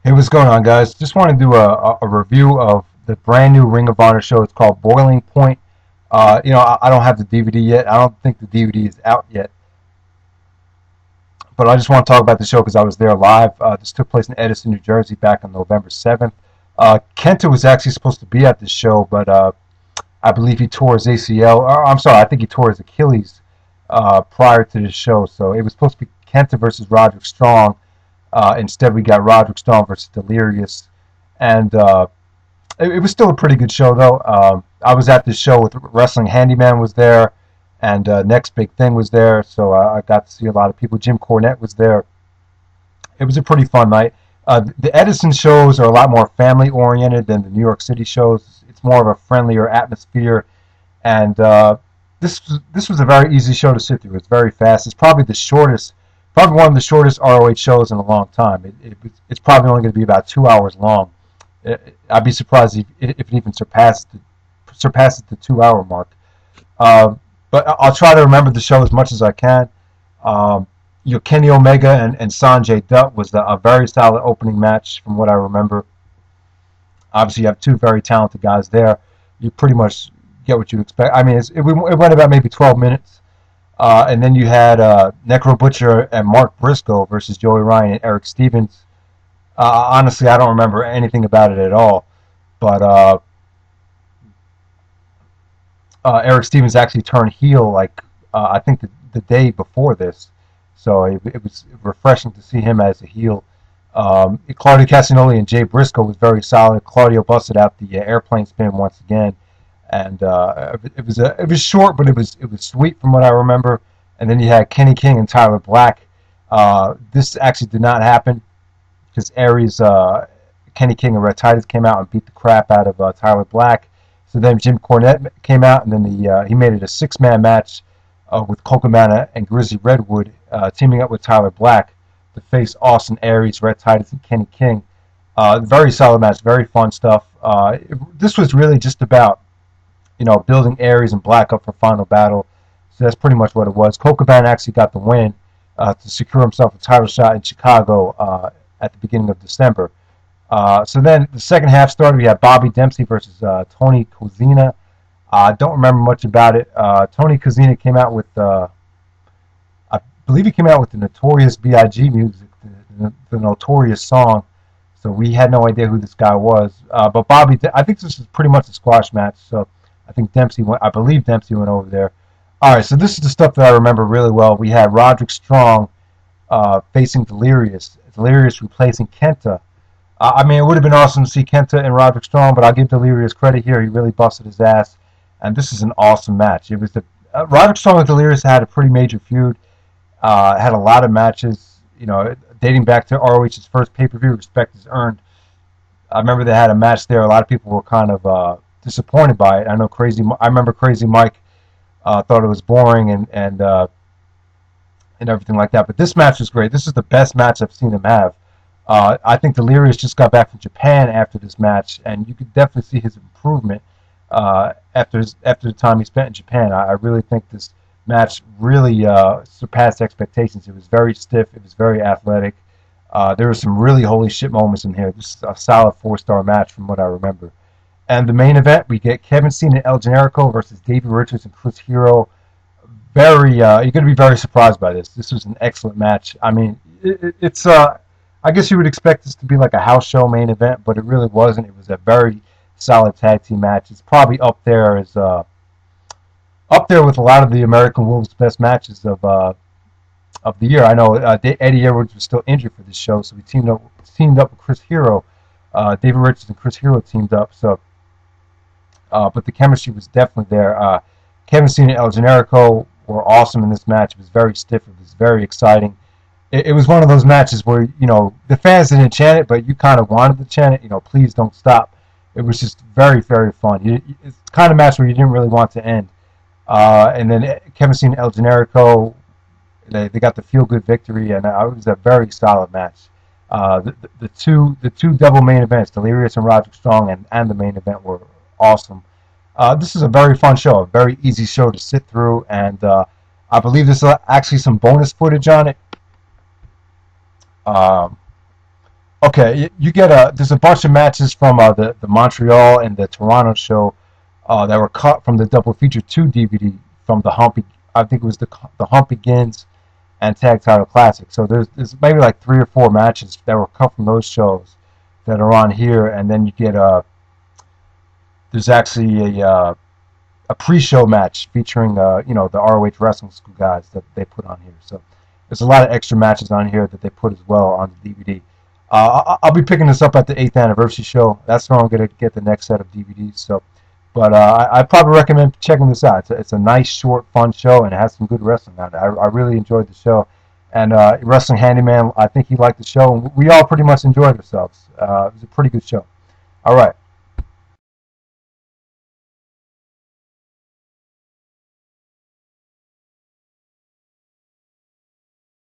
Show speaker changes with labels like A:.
A: Hey, what's going on, guys? Just want to do a review of the brand new Ring of Honor show. It's called Boiling Point. I don't have the DVD yet. I don't think the DVD is out yet. But I just want to talk about the show because I was there live. This took place in Edison, New Jersey back on November 7th. Kenta was actually supposed to be at this show, but I believe he tore his ACL. Or, I'm sorry, I think he tore his Achilles prior to this show. So it was supposed to be Kenta versus Roderick Strong. Instead, we got Roderick Strong versus Delirious, and it was still a pretty good show, though. I was at this show with Wrestling Handyman was there, and Next Big Thing was there, so I got to see a lot of people. Jim Cornette was there. It was a pretty fun night. The Edison shows are a lot more family-oriented than the New York City shows. It's more of a friendlier atmosphere, and this was a very easy show to sit through. It's very fast. It's probably one of the shortest ROH shows in a long time. It's probably only going to be about 2 hours long. I'd be surprised if it even surpasses the 2 hour mark. But I'll try to remember the show as much as I can. Kenny Omega and Sonjay Dutt was a very solid opening match from what I remember. Obviously, you have two very talented guys there. You pretty much get what you expect. I mean, it went about maybe 12 minutes. And then you had Necro Butcher and Mark Briscoe versus Joey Ryan and Erick Stevens. Honestly, I don't remember anything about it at all. But Erick Stevens actually turned heel, I think the day before this. So it was refreshing to see him as a heel. Claudio Castagnoli and Jay Briscoe was very solid. Claudio busted out the airplane spin once again. And it was short, but it was sweet from what I remember. And then you had Kenny King and Tyler Black. This actually did not happen because Aries, Kenny King and Rhett Titus came out and beat the crap out of Tyler Black. So then Jim Cornette came out, and then he made it a 6-man match with Colt Cabana and Grizzley Redwood teaming up with Tyler Black to face Austin Aries, Rhett Titus, and Kenny King. Very solid match, very fun stuff. This was really just about building Aries and Black up for Final Battle. So that's pretty much what it was. Colt Cabana actually got the win to secure himself a title shot in Chicago at the beginning of December. So then the second half started. We had Bobby Dempsey versus Tony Korzina. I don't remember much about it. Tony Korzina came out with, I believe he came out with the Notorious B.I.G. music, the Notorious song. So we had no idea who this guy was. But I think this is pretty much a squash match. So I believe Dempsey went over there. All right, so this is the stuff that I remember really well. We had Roderick Strong facing Delirious. Delirious replacing Kenta. I mean, it would have been awesome to see Kenta and Roderick Strong, but I'll give Delirious credit here. He really busted his ass, and this is an awesome match. It was Roderick Strong and Delirious had a pretty major feud. Had a lot of matches, dating back to ROH's first pay-per-view. Respect is earned. I remember they had a match there. A lot of people were kind of disappointed by it. I remember Crazy Mike thought it was boring and everything like that. But this match was great. This is the best match I've seen them have. I think Delirious just got back from Japan after this match, and you could definitely see his improvement after the time he spent in Japan. I really think this match really surpassed expectations. It was very stiff. It was very athletic. There were some really holy shit moments in here. This is a solid 4-star match from what I remember. And the main event, we get Kevin Steen and El Generico versus Davey Richards and Chris Hero. You're going to be very surprised by this. This was an excellent match. I mean, it's I guess you would expect this to be like a house show main event, but it really wasn't. It was a very solid tag team match. It's probably up there with a lot of the American Wolves' best matches of the year. I know Eddie Edwards was still injured for this show, so we teamed up with Chris Hero. David Richards and Chris Hero teamed up. So, but the chemistry was definitely there. Kevin Steen and El Generico were awesome in this match. It was very stiff. It was very exciting. It was one of those matches where the fans didn't chant it, but you kind of wanted to chant it. Please don't stop. It was just very, very fun. It's the kind of match where you didn't really want to end. And then Kevin Steen and El Generico, they got the feel-good victory, and it was a very solid match. The two double main events, Delirious and Roderick Strong, and the main event were awesome. This is a very fun show, a very easy show to sit through, and I believe there's actually some bonus footage on it. Okay, you get there's a bunch of matches from the Montreal and the Toronto show that were cut from the Double Feature 2 DVD from the Hump. I think it was the Hump Begins and Tag Title Classic. So there's maybe like 3 or 4 matches that were cut from those shows that are on here, and then you get there's actually a pre-show match featuring the ROH Wrestling School guys that they put on here. So there's a lot of extra matches on here that they put as well on the DVD. I'll be picking this up at the 8th anniversary show. That's where I'm gonna get the next set of DVDs. So, but I probably recommend checking this out. It's a nice, short, fun show, and it has some good wrestling on it. I really enjoyed the show. And Wrestling Handyman, I think he liked the show, and we all pretty much enjoyed ourselves. It was a pretty good show. All right.